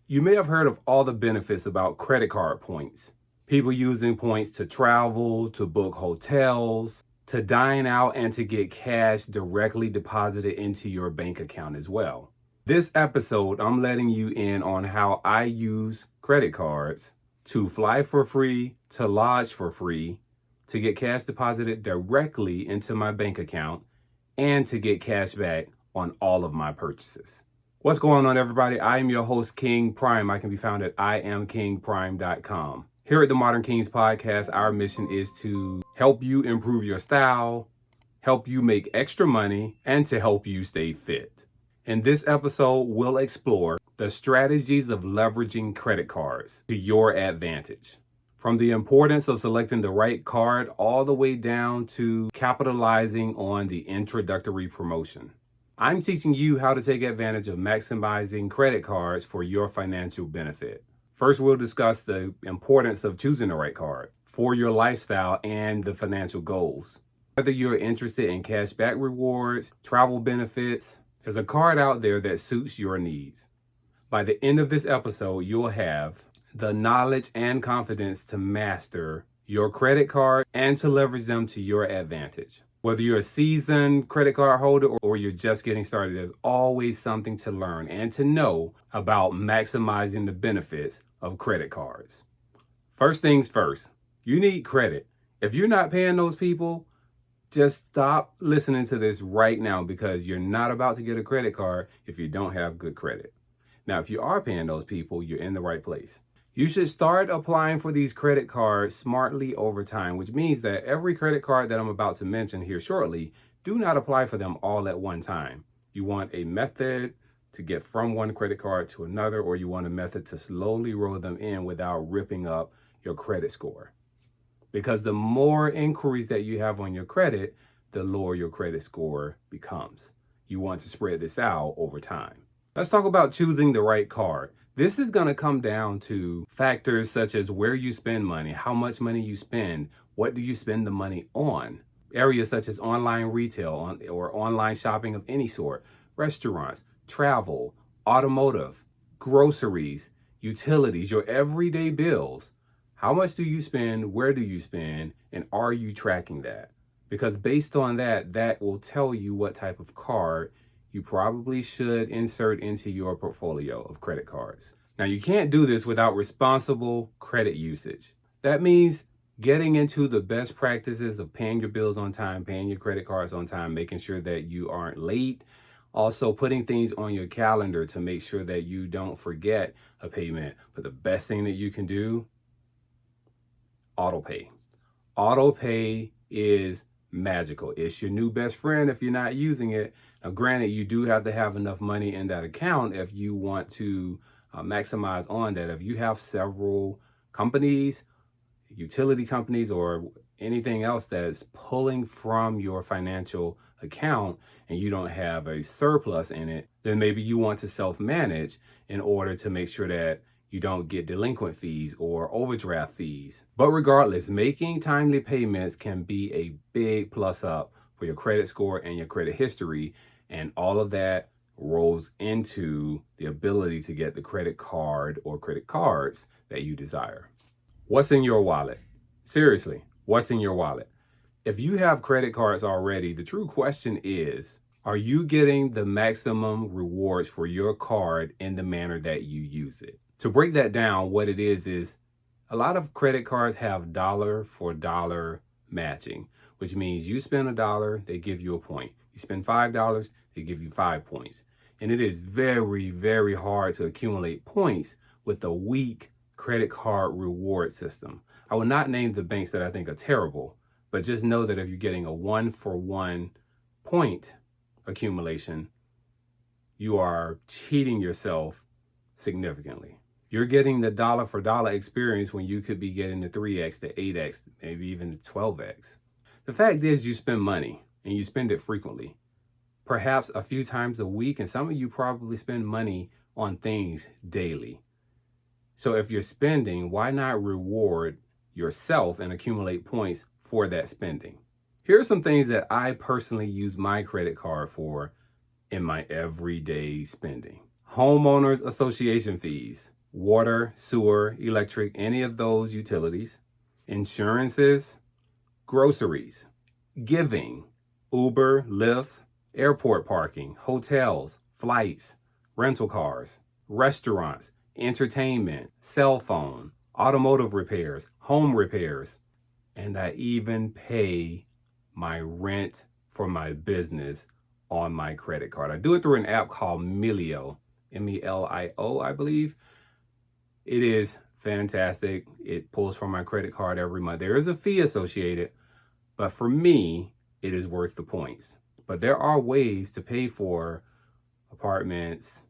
You may have heard of all the benefits about credit card points. People using points to travel, to book hotels, to dine out, and to get cash directly deposited into your bank account as well. This episode, I'm letting you in on how I use credit cards to fly for free, to lodge for free, to get cash deposited directly into my bank account, and to get cash back on all of my purchases. What's going on, everybody? I am your host, King Prime. I can be found at IamKingPrime.com. Here at the Modern Kings Podcast, our mission is to help you improve your style, help you make extra money, and to help you stay fit. In this episode, we'll explore the strategies of leveraging credit cards to your advantage. From the importance of selecting the right card all the way down to capitalizing on the introductory promotion. I'm teaching you how to take advantage of maximizing credit cards for your financial benefit. First, we'll discuss the importance of choosing the right card for your lifestyle and the financial goals. Whether you're interested in cashback rewards, travel benefits, there's a card out there that suits your needs. By the end of this episode, you'll have the knowledge and confidence to master your credit card and to leverage them to your advantage. Whether you're a seasoned credit card holder or you're just getting started, there's always something to learn and to know about maximizing the benefits of credit cards. First things first, you need credit. If you're not paying those people, just stop listening to this right now because you're not about to get a credit card if you don't have good credit. Now, if you are paying those people, you're in the right place. You should start applying for these credit cards smartly over time, which means that every credit card that I'm about to mention here shortly, do not apply for them all at one time. You want a method to get from one credit card to another, or you want a method to slowly roll them in without ripping up your credit score. Because the more inquiries that you have on your credit, the lower your credit score becomes. You want to spread this out over time. Let's talk about choosing the right card. This is going to come down to factors such as where you spend money, how much money you spend, what do you spend the money on, areas such as online retail or online shopping of any sort, restaurants, travel, automotive, groceries, utilities, your everyday bills. How much do you spend, where do you spend, and are you tracking that? Because based on that, that will tell you what type of card you probably should insert into your portfolio of credit cards. Now, you can't do this without responsible credit usage. That means getting into the best practices of paying your bills on time, paying your credit cards on time, making sure that you aren't late. Also, putting things on your calendar to make sure that you don't forget a payment. But the best thing that you can do, autopay. Autopay is magical. It's your new best friend if you're not using it. Now, granted, you do have to have enough money in that account if you want to maximize on that. If you have several companies, utility companies, or anything else that's pulling from your financial account and you don't have a surplus in it, then maybe you want to self-manage in order to make sure that you don't get delinquent fees or overdraft fees. But regardless, making timely payments can be a big plus up for your credit score and your credit history. And all of that rolls into the ability to get the credit card or credit cards that you desire. What's in your wallet? Seriously, what's in your wallet? If you have credit cards already, the true question is, are you getting the maximum rewards for your card in the manner that you use it? To break that down, what it is a lot of credit cards have dollar for dollar matching, which means you spend $1, they give you a point. You spend $5, they give you 5 points. And it is very, very hard to accumulate points with a weak credit card reward system. I will not name the banks that I think are terrible, but just know that if you're getting a 1-for-1 point accumulation, you are cheating yourself significantly. You're getting the dollar for dollar experience when you could be getting the 3x, the 8x, maybe even the 12x. The fact is, you spend money and you spend it frequently, perhaps a few times a week, and some of you probably spend money on things daily. So if you're spending, why not reward yourself and accumulate points for that spending? Here are some things that I personally use my credit card for in my everyday spending. Homeowners association fees, water, sewer, electric, any of those utilities, insurances, groceries, giving, Uber, Lyft, airport parking, hotels, flights, rental cars, restaurants, entertainment, cell phone, automotive repairs, home repairs, and I even pay my rent for my business on my credit card. I do it through an app called Melio, Melio, I believe. It is fantastic. It pulls from my credit card every month. There is a fee associated, but for me, it is worth the points. But there are ways to pay for apartments,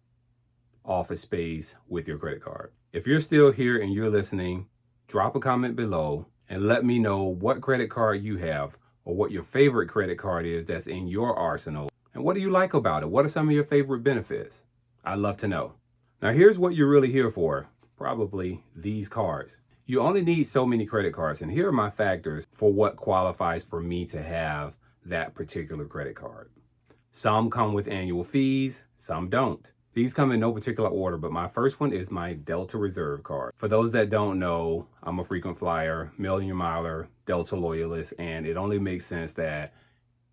office space with your credit card. If you're still here and you're listening, drop a comment below and let me know what credit card you have or what your favorite credit card is that's in your arsenal. And what do you like about it? What are some of your favorite benefits? I'd love to know. Now here's what you're really here for. Probably these cards. You only need so many credit cards, and here are my factors for what qualifies for me to have that particular credit card. Some come with annual fees, some don't. These come in no particular order, but my first one is my Delta Reserve card. For those that don't know, I'm a frequent flyer, million miler, Delta loyalist, and it only makes sense that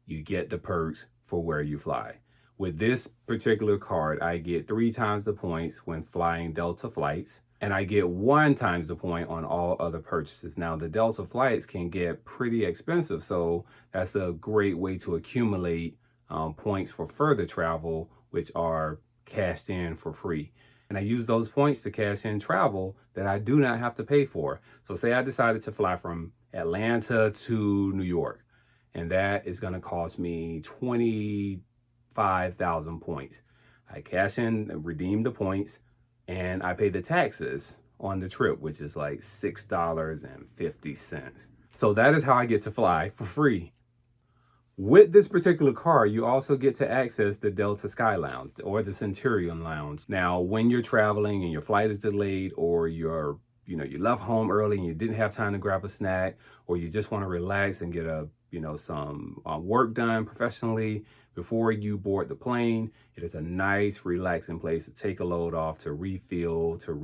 you get the perks for where you fly. With this particular card, I get 3 times the points when flying Delta flights, and I get 1 times the point on all other purchases. Now, the Delta flights can get pretty expensive, so that's a great way to accumulate points for further travel, which are cashed in for free. And I use those points to cash in travel that I do not have to pay for. So say I decided to fly from Atlanta to New York, and that is going to cost me 25,000 points. I cash in, redeem the points, and I pay the taxes on the trip, which is like $6.50. So that is how I get to fly for free. With this particular card, you also get to access the Delta Sky Lounge or the Centurion Lounge. Now, when you're traveling and your flight is delayed, or you left home early and you didn't have time to grab a snack, or you just want to relax and get some work done professionally before you board the plane, it is a nice, relaxing place to take a load off, to refuel, to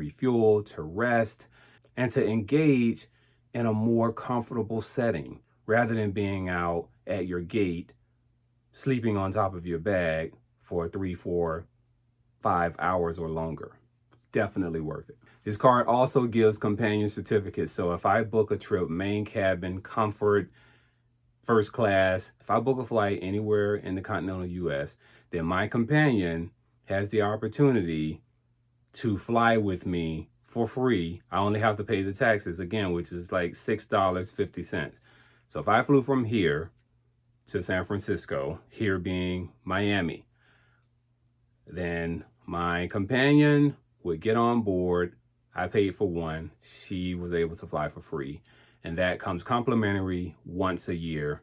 rest, and to engage in a more comfortable setting rather than being out at your gate, sleeping on top of your bag for 3, 4, 5 hours or longer. Definitely worth it. This card also gives companion certificates. So if I book a trip, main cabin, comfort, first class, if I book a flight anywhere in the continental US, then my companion has the opportunity to fly with me for free. I only have to pay the taxes again, which is like $6.50. So if I flew from here to San Francisco, here being Miami, then my companion would get on board. I paid for one. She was able to fly for free. And that comes complimentary once a year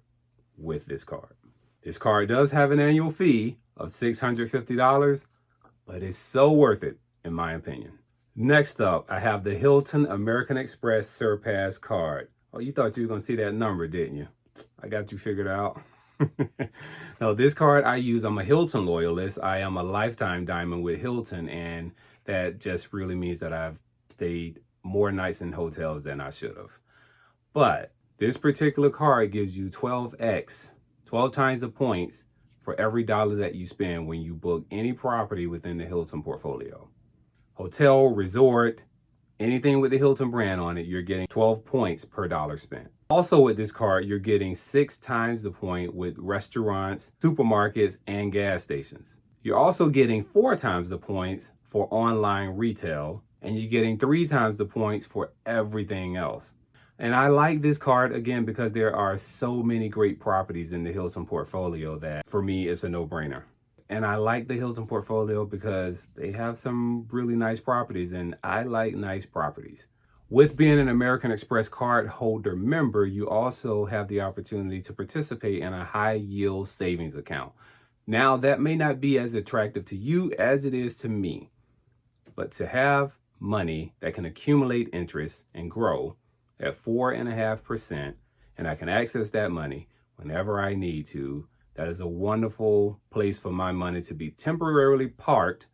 with this card. This card does have an annual fee of $650, but it's so worth it, in my opinion. Next up, I have the Hilton American Express Surpass card. Oh, you thought you were going to see that number, didn't you? I got you figured out. Now, this card I use, I'm a Hilton loyalist. I am a lifetime diamond with Hilton, and that just really means that I've stayed more nights in hotels than I should have. But this particular card gives you 12 times the points for every dollar that you spend when you book any property within the Hilton portfolio. Hotel, resort, anything with the Hilton brand on it, you're getting 12 points per dollar spent. Also with this card, you're getting 6 times the point with restaurants, supermarkets, and gas stations. You're also getting 4 times the points for online retail, and you're getting 3 times the points for everything else. And I like this card, again, because there are so many great properties in the Hilton portfolio that, for me, it's a no-brainer. And I like the Hilton portfolio because they have some really nice properties, and I like nice properties. With being an American Express card holder member, you also have the opportunity to participate in a high-yield savings account. Now, that may not be as attractive to you as it is to me, but to have money that can accumulate interest and grow at 4.5%, and I can access that money whenever I need to, that is a wonderful place for my money to be temporarily parked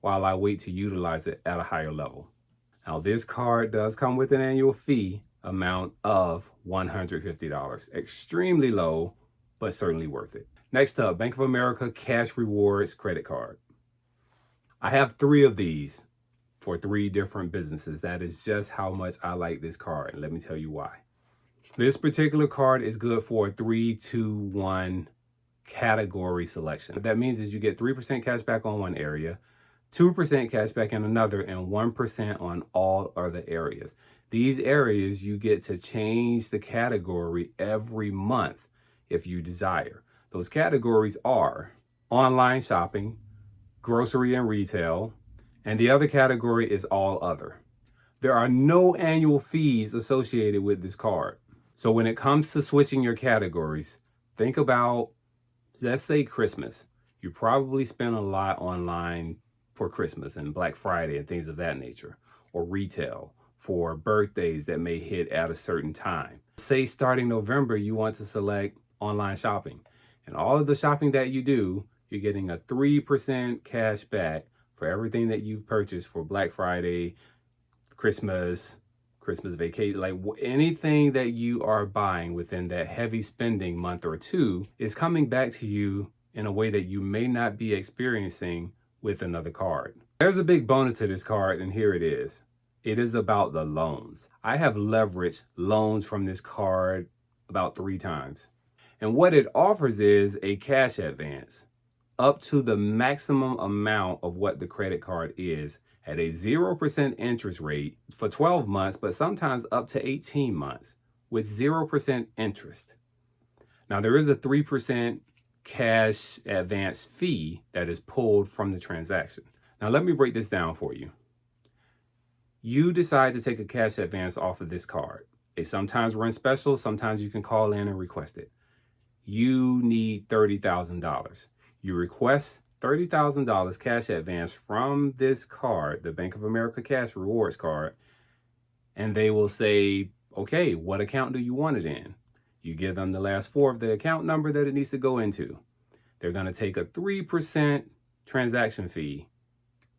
while I wait to utilize it at a higher level. Now, this card does come with an annual fee amount of $150. Extremely low, but certainly worth it. Next up, Bank of America Cash Rewards Credit Card. I have 3 of these for 3 different businesses. That is just how much I like this card, and let me tell you why. This particular card is good for a 3-2-1 category selection. What that means is you get 3% cash back on one area, 2% cash back in another, and 1% on all other areas. These areas you get to change the category every month if you desire. Those categories are online shopping, grocery and retail, and the other category is all other. There are no annual fees associated with this card. So when it comes to switching your categories, think about, let's say Christmas. You probably spend a lot online for Christmas and Black Friday and things of that nature, or retail for birthdays that may hit at a certain time. Say starting November, you want to select online shopping, and all of the shopping that you do, you're getting a 3% cash back for everything that you've purchased for Black Friday, Christmas vacation, like anything that you are buying within that heavy spending month or 2 is coming back to you in a way that you may not be experiencing with another card. There's a big bonus to this card, and here it is. It is about the loans. I have leveraged loans from this card about 3 times. And what it offers is a cash advance up to the maximum amount of what the credit card is at a 0% interest rate for 12 months, but sometimes up to 18 months with 0% interest. Now, there is a 3% cash advance fee that is pulled from the transaction. Now, let me break this down for you. You decide to take a cash advance off of this card. It sometimes runs special, sometimes you can call in and request it. You need $30,000. You request $30,000 cash advance from this card, the Bank of America Cash Rewards card, and they will say, okay, what account do you want it in? You give them the last 4 of the account number that it needs to go into. They're going to take a 3% transaction fee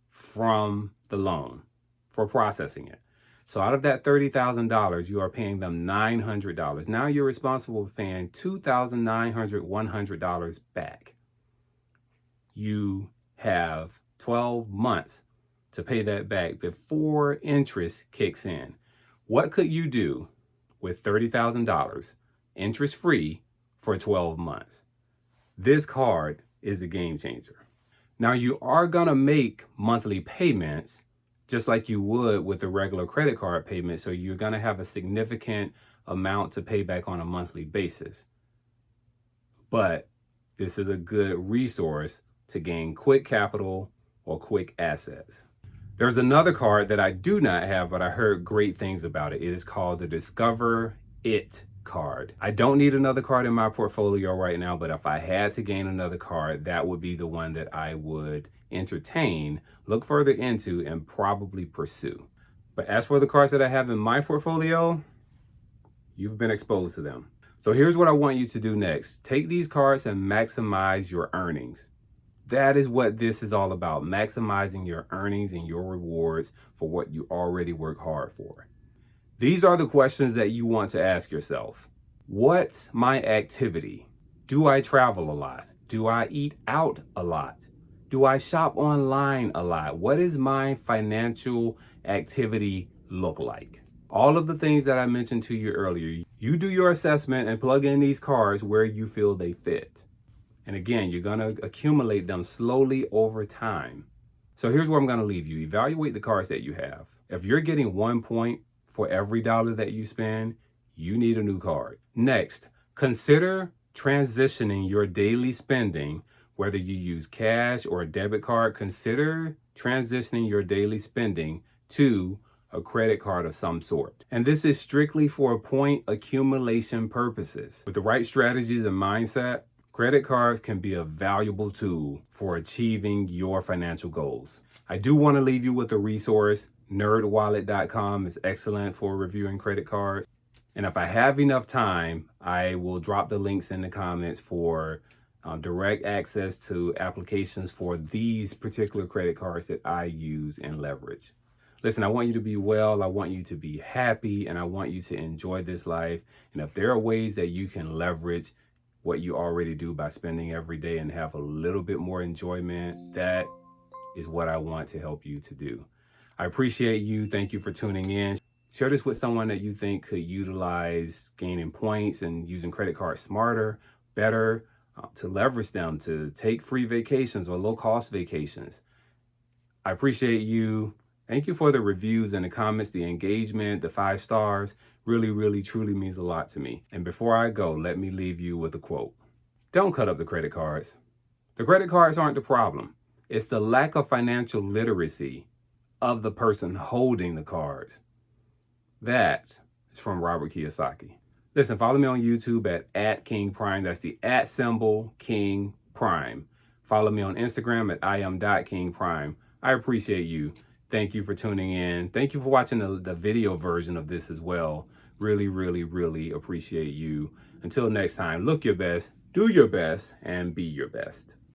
from the loan for processing it. So out of that $30,000, you are paying them $900. Now you're responsible for paying $2,900 back. You have 12 months to pay that back before interest kicks in. What could you do with $30,000 interest free for 12 months? This card is a game changer. Now, you are going to make monthly payments just like you would with a regular credit card payment. So you're going to have a significant amount to pay back on a monthly basis. But this is a good resource to gain quick capital or quick assets. There's another card that I do not have, but I heard great things about it. It is called the Discover It card. I don't need another card in my portfolio right now, but if I had to gain another card, that would be the one that I would entertain, look further into, and probably pursue. But as for the cards that I have in my portfolio, you've been exposed to them. So here's what I want you to do next. Take these cards and maximize your earnings. That is what this is all about, maximizing your earnings and your rewards for what you already work hard for. These are the questions that you want to ask yourself. What's my activity? Do I travel a lot? Do I eat out a lot? Do I shop online a lot? What does my financial activity look like? All of the things that I mentioned to you earlier, you do your assessment and plug in these cards where you feel they fit. And again, you're going to accumulate them slowly over time. So here's where I'm going to leave you. Evaluate the cards that you have. If you're getting 1 point for every dollar that you spend, you need a new card. Next, consider transitioning your daily spending, whether you use cash or a debit card. Consider transitioning your daily spending to a credit card of some sort. And this is strictly for point accumulation purposes. With the right strategies and mindset, credit cards can be a valuable tool for achieving your financial goals. I do want to leave you with a resource. Nerdwallet.com is excellent for reviewing credit cards. And if I have enough time, I will drop the links in the comments for direct access to applications for these particular credit cards that I use and leverage. Listen, I want you to be well, I want you to be happy, and I want you to enjoy this life. And if there are ways that you can leverage what you already do by spending every day and have a little bit more enjoyment, that is what I want to help you to do. I appreciate you. Thank you for tuning in. Share this with someone that you think could utilize gaining points and using credit cards smarter, better, to leverage them to take free vacations or low cost vacations. I appreciate you. Thank you for the reviews and the comments, the engagement, the 5 stars. Really, really, truly means a lot to me. And before I go, let me leave you with a quote. Don't cut up the credit cards. The credit cards aren't the problem. It's the lack of financial literacy of the person holding the cards. That is from Robert Kiyosaki. Listen, follow me on YouTube at King Prime. That's the @ symbol King Prime. Follow me on Instagram at Iam.KingPrime. I appreciate you. Thank you for tuning in. Thank you for watching the video version of this as well. Really, really, really appreciate you. Until next time, look your best, do your best, and be your best.